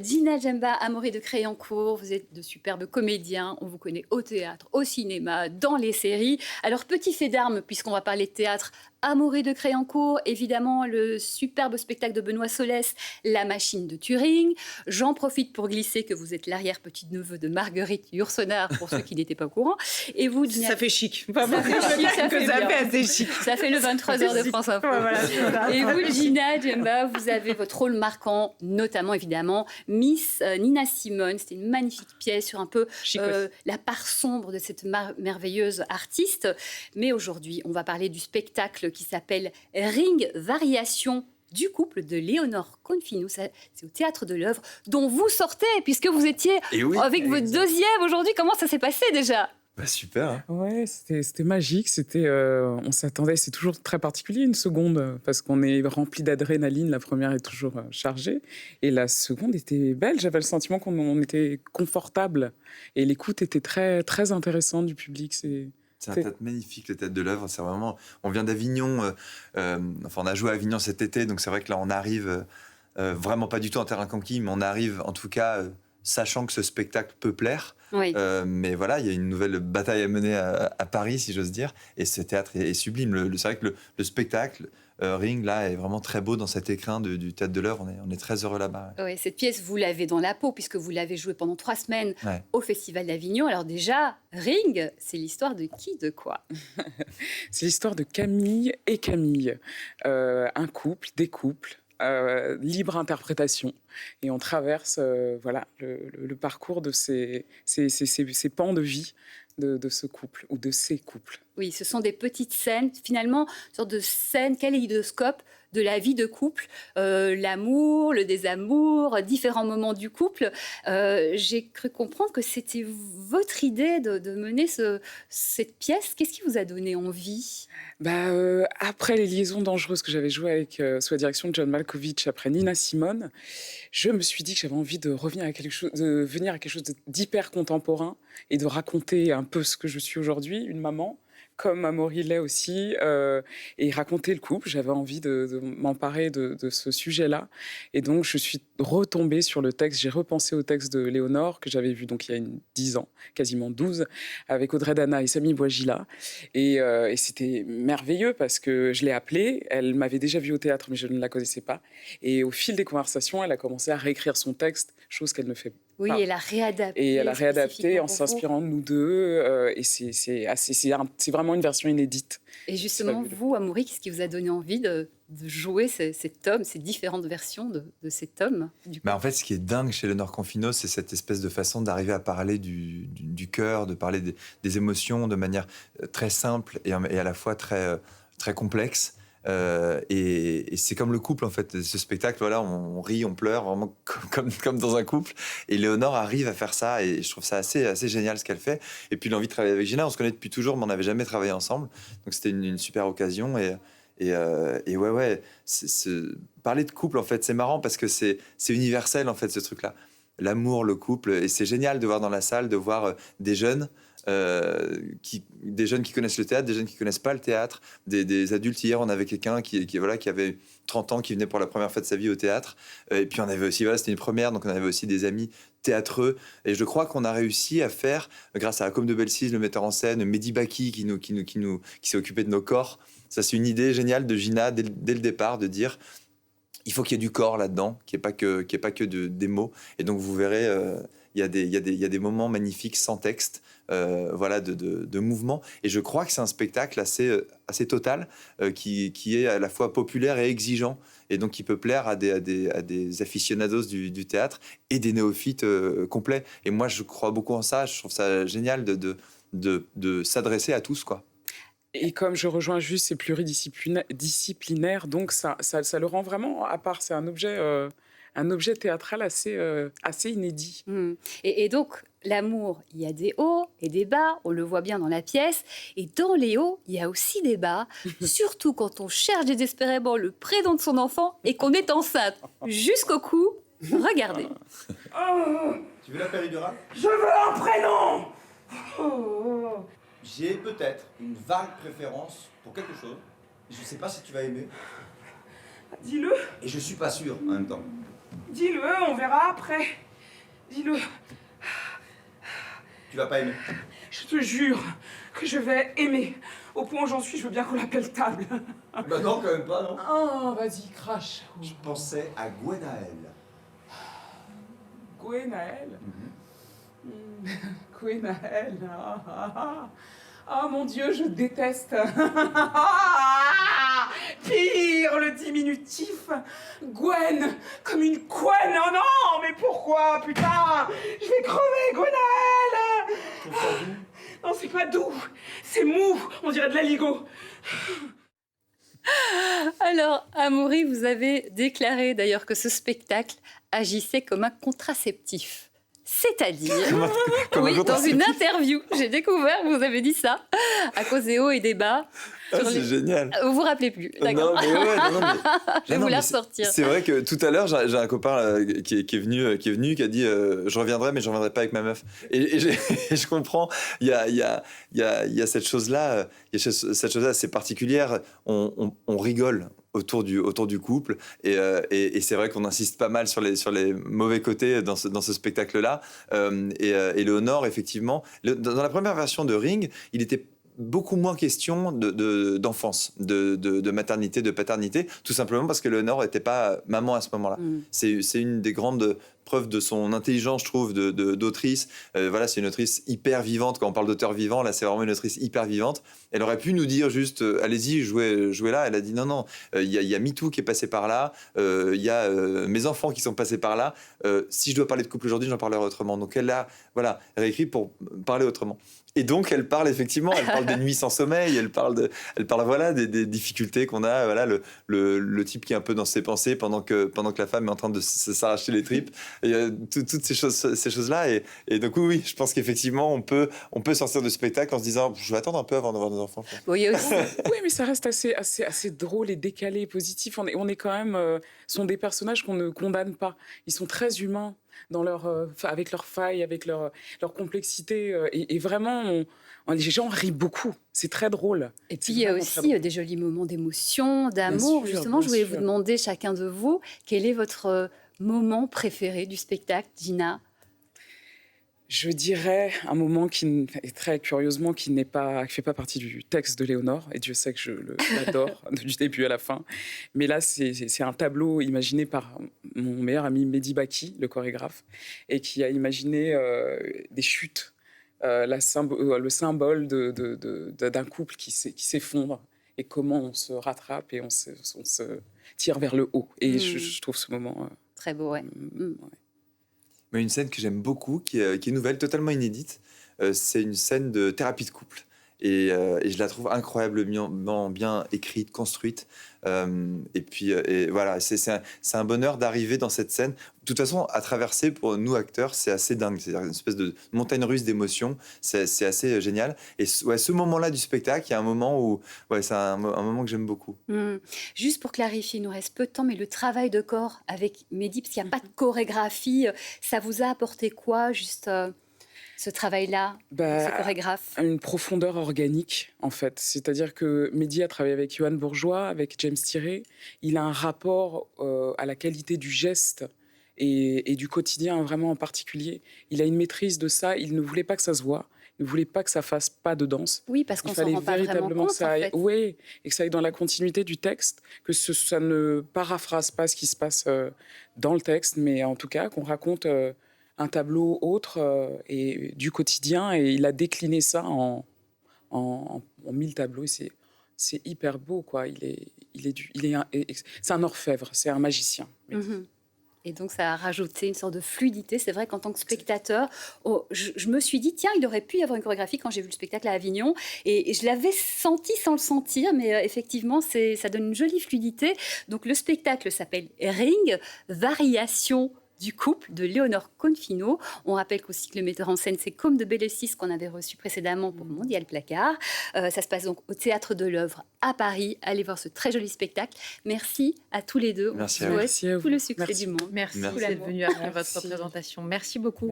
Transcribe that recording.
Dina Djemba, Amaury de Créancourt, vous êtes de superbes comédiens, on vous connaît au théâtre, au cinéma, dans les séries. Alors, petit fait d'armes, puisqu'on va parler de théâtre, Amaury de Créancourt, évidemment le superbe spectacle de Benoît Solès, La machine de Turing. J'en profite pour glisser que vous êtes l'arrière-petit-neveu de Marguerite Yourcenar, pour ceux qui n'étaient pas au courant. Et vous, Dina... Ça fait chic. Ça fait chic, ça fait bien. assez chic. Ça fait le 23h de France Info. Voilà. Et vous, Dina Djemba, vous avez votre rôle marquant, notamment évidemment Miss Nina Simone. C'était une magnifique pièce sur un peu la part sombre de cette merveilleuse artiste. Mais aujourd'hui, on va parler du spectacle qui s'appelle Ring Variation du couple de Léonore Confino. C'est au Théâtre de l'Œuvre dont vous sortez, puisque vous étiez avec votre deuxième aujourd'hui. Comment ça s'est passé déjà ? Bah super. Hein. Ouais, c'était magique. On s'attendait. C'est toujours très particulier une seconde parce qu'on est rempli d'adrénaline. La première est toujours chargée et la seconde était belle. J'avais le sentiment qu'on était confortable et l'écoute était très très intéressante du public. C'est un théâtre magnifique, le Théâtre de l'Œuvre. C'est vraiment. On vient d'Avignon. On a joué à Avignon cet été, donc c'est vrai que là, on arrive vraiment pas du tout en terrain conquis, mais on arrive en tout cas sachant que ce spectacle peut plaire. Oui. Mais voilà, il y a une nouvelle bataille à mener à Paris, si j'ose dire. Et ce théâtre est sublime. C'est vrai que le spectacle, Ring, là, est vraiment très beau dans cet écrin du Théâtre de l'Œuvre. On est très heureux là-bas. Ouais. Oui, cette pièce, vous l'avez dans la peau, puisque vous l'avez jouée pendant 3 semaines au Festival d'Avignon. Alors déjà, Ring, c'est l'histoire de qui, de quoi ? C'est l'histoire de Camille et Camille. Un couple, des couples. Libre interprétation. Et on traverse le parcours de ces pans de vie de ce couple ou de ces couples. Oui, ce sont des petites scènes, finalement, une sorte de scène kaléidoscope de la vie de couple, l'amour, le désamour, différents moments du couple. J'ai cru comprendre que c'était votre idée de mener cette pièce. Qu'est-ce qui vous a donné envie ? Après les liaisons dangereuses que j'avais jouées sous la direction de John Malkovich, après Nina Simone, je me suis dit que j'avais envie de revenir à quelque chose, de venir à quelque chose d'hyper contemporain et de raconter un peu ce que je suis aujourd'hui, une maman, comme Amaury l'est aussi, et raconter le couple. J'avais envie de m'emparer de ce sujet-là. Et donc, je suis retombée sur le texte. J'ai repensé au texte de Léonore, que j'avais vu donc, il y a 10 ans, quasiment 12, avec Audrey Dana et Samy Bouajila. Et c'était merveilleux parce que je l'ai appelée. Elle m'avait déjà vue au théâtre, mais je ne la connaissais pas. Et au fil des conversations, elle a commencé à réécrire son texte, chose qu'elle ne fait pas. Oui, elle a réadapté. Et elle a réadapté en s'inspirant de nous deux. Et c'est vraiment une version inédite. Et justement, vous, Amaury, qu'est-ce qui vous a donné envie de jouer cet homme, ces différentes versions de cet homme En fait, ce qui est dingue chez Léonore Confino, c'est cette espèce de façon d'arriver à parler du cœur, de parler des émotions de manière très simple et à la fois très, très complexe. Et c'est comme le couple en fait, ce spectacle, voilà, on rit, on pleure, vraiment comme dans un couple. Et Léonore arrive à faire ça et je trouve ça assez génial ce qu'elle fait. Et puis l'envie de travailler avec Gina, on se connaît depuis toujours, mais on n'avait jamais travaillé ensemble. Donc c'était une super occasion. Et parler de couple en fait, c'est marrant parce que c'est universel en fait ce truc-là. L'amour, le couple, et c'est génial de voir dans la salle, de voir des jeunes qui connaissent le théâtre, des jeunes qui connaissent pas le théâtre, des adultes. Hier, on avait quelqu'un qui avait 30 ans, qui venait pour la première fois de sa vie au théâtre. Et puis on avait aussi, c'était une première, donc on avait aussi des amis théâtreux. Et je crois qu'on a réussi à faire, grâce à Accom de Belsize, le metteur en scène, Mehdi Baki qui s'est occupé de nos corps. Ça, c'est une idée géniale de Gina dès le départ, de dire il faut qu'il y ait du corps là-dedans, qu'il n'y ait pas que des mots. Et donc vous verrez, il y a des moments magnifiques sans texte, de mouvement. Et je crois que c'est un spectacle assez total, qui est à la fois populaire et exigeant, et donc qui peut plaire à des aficionados du théâtre et des néophytes complets. Et moi, je crois beaucoup en ça. Je trouve ça génial de s'adresser à tous, quoi. Et comme je rejoins juste, c'est pluridisciplinaire, donc ça le rend vraiment à part. C'est un objet théâtral assez inédit. Et donc, l'amour, il y a des hauts et des bas, on le voit bien dans la pièce. Et dans les hauts, il y a aussi des bas, surtout quand on cherche désespérément le prénom de son enfant et qu'on est enceinte jusqu'au cou. Regardez. Tu veux la péridurale ? Je veux un prénom. J'ai peut-être une vague préférence pour quelque chose. Je sais pas si tu vas aimer. Dis-le. Et je suis pas sûr en même temps. Dis-le, on verra après. Dis-le. Tu vas pas aimer. Je te jure que je vais aimer. Au point où j'en suis, je veux bien qu'on l'appelle table. Bah non, quand même pas, non. Oh, vas-y, crache. Je pensais à Gwenaël. Gwenaël. Gwenaël. Ah, mon Dieu, je déteste. Pire, le diminutif. Gwen, comme une couenne. Oh non, mais pourquoi, putain? Je vais crever, Gwenaël. Non, c'est pas doux, c'est mou, on dirait de l'aligot. Alors, Amaury, vous avez déclaré d'ailleurs que ce spectacle agissait comme un contraceptif. C'est-à-dire, oui, dans une interview, j'ai découvert, vous avez dit ça, à cause des hauts et des bas. C'est génial. Vous vous rappelez plus, d'accord. Non, mais ouais, non, mais... Je vais vous mais la ressortir. C'est vrai que tout à l'heure, j'ai un copain qui est venu, qui a dit je reviendrai, mais je reviendrai pas avec ma meuf. Et je comprends. Il y a cette chose-là, assez particulière. On rigole autour du couple, et c'est vrai qu'on insiste pas mal sur les mauvais côtés dans ce spectacle-là. Et Léonore, effectivement, dans la première version de Ring, il était beaucoup moins question d'enfance, de maternité, de paternité, tout simplement parce que Léonore n'était pas maman à ce moment-là. C'est une des grandes preuves de son intelligence, je trouve, d'autrice. Voilà, c'est une autrice hyper vivante. Quand on parle d'auteur vivant, là, c'est vraiment une autrice hyper vivante. Elle aurait pu nous dire juste, allez-y, jouez là. Elle a dit non, il y a MeToo qui est passé par là, il y a mes enfants qui sont passés par là. Si je dois parler de couple aujourd'hui, j'en parlerai autrement. Donc elle a réécrit pour parler autrement. Et donc, elle parle effectivement, elle parle des nuits sans sommeil, elle parle voilà, des difficultés qu'on a, voilà, le type qui est un peu dans ses pensées pendant que la femme est en train de s'arracher les tripes, et toutes ces choses-là. Et donc, oui, je pense qu'effectivement, on peut sortir de ce spectacle en se disant, je vais attendre un peu avant d'avoir des enfants. Oui, aussi. Oui, mais ça reste assez drôle et décalé et positif. On est quand même, sont des personnages qu'on ne condamne pas. Ils sont très humains dans avec leurs failles, avec leur complexité. Et vraiment, les gens rient beaucoup. C'est très drôle. Et puis, il y a aussi des jolis moments d'émotion, d'amour. Justement, je voulais vous demander, chacun de vous, quel est votre moment préféré du spectacle, Gina? Je dirais un moment qui, très curieusement, qui fait pas partie du texte de Léonore, et Dieu sait que je l'adore du début à la fin. Mais là, c'est un tableau imaginé par mon meilleur ami Mehdi Baki, le chorégraphe, et qui a imaginé des chutes, le symbole d'un couple qui s'effondre, et comment on se rattrape et on se tire vers le haut. Et je trouve ce moment... très beau, ouais. Ouais. Mais une scène que j'aime beaucoup, qui est nouvelle, totalement inédite, c'est une scène de thérapie de couple. Et je la trouve incroyablement bien écrite, construite. Et puis, voilà, c'est un bonheur d'arriver dans cette scène. De toute façon, à traverser, pour nous acteurs, c'est assez dingue. C'est une espèce de montagne russe d'émotions. C'est assez génial. Et ce moment-là du spectacle, il y a un moment où... Ouais, c'est un moment que j'aime beaucoup. Juste pour clarifier, il nous reste peu de temps, mais le travail de corps avec Mehdi, parce qu'il n'y a pas de chorégraphie, ça vous a apporté quoi, juste... ce travail-là, ce chorégraphe? Une profondeur organique, en fait. C'est-à-dire que Mehdi a travaillé avec Yoann Bourgeois, avec James Tiré. Il a un rapport à la qualité du geste et du quotidien, vraiment en particulier. Il a une maîtrise de ça. Il ne voulait pas que ça se voie. Il ne voulait pas que ça fasse pas de danse. Oui, parce qu'on s'en rend pas vraiment compte, que ça aille, en fait. Oui, et que ça aille dans la continuité du texte, que ça ne paraphrase pas ce qui se passe dans le texte, mais en tout cas qu'on raconte... un tableau autre et du quotidien, et il a décliné ça en 1000 tableaux. C'est hyper beau, quoi. C'est un orfèvre, c'est un magicien. Et donc, ça a rajouté une sorte de fluidité. C'est vrai qu'en tant que spectateur, je me suis dit, tiens, il aurait pu y avoir une chorégraphie quand j'ai vu le spectacle à Avignon. Et je l'avais senti sans le sentir, mais effectivement, ça donne une jolie fluidité. Donc, le spectacle s'appelle Ring, variation du couple de Léonore Confino. On rappelle qu'aussi que le metteur en scène, c'est Côme de Bellessis qu'on avait reçu précédemment pour Mondial Placard. Ça se passe donc au Théâtre de l'Œuvre à Paris. Allez voir ce très joli spectacle. Merci à tous les deux. Merci On à vous. souhaite tout le succès Merci. du monde. Merci Merci. d'être venu après votre présentation. Merci beaucoup.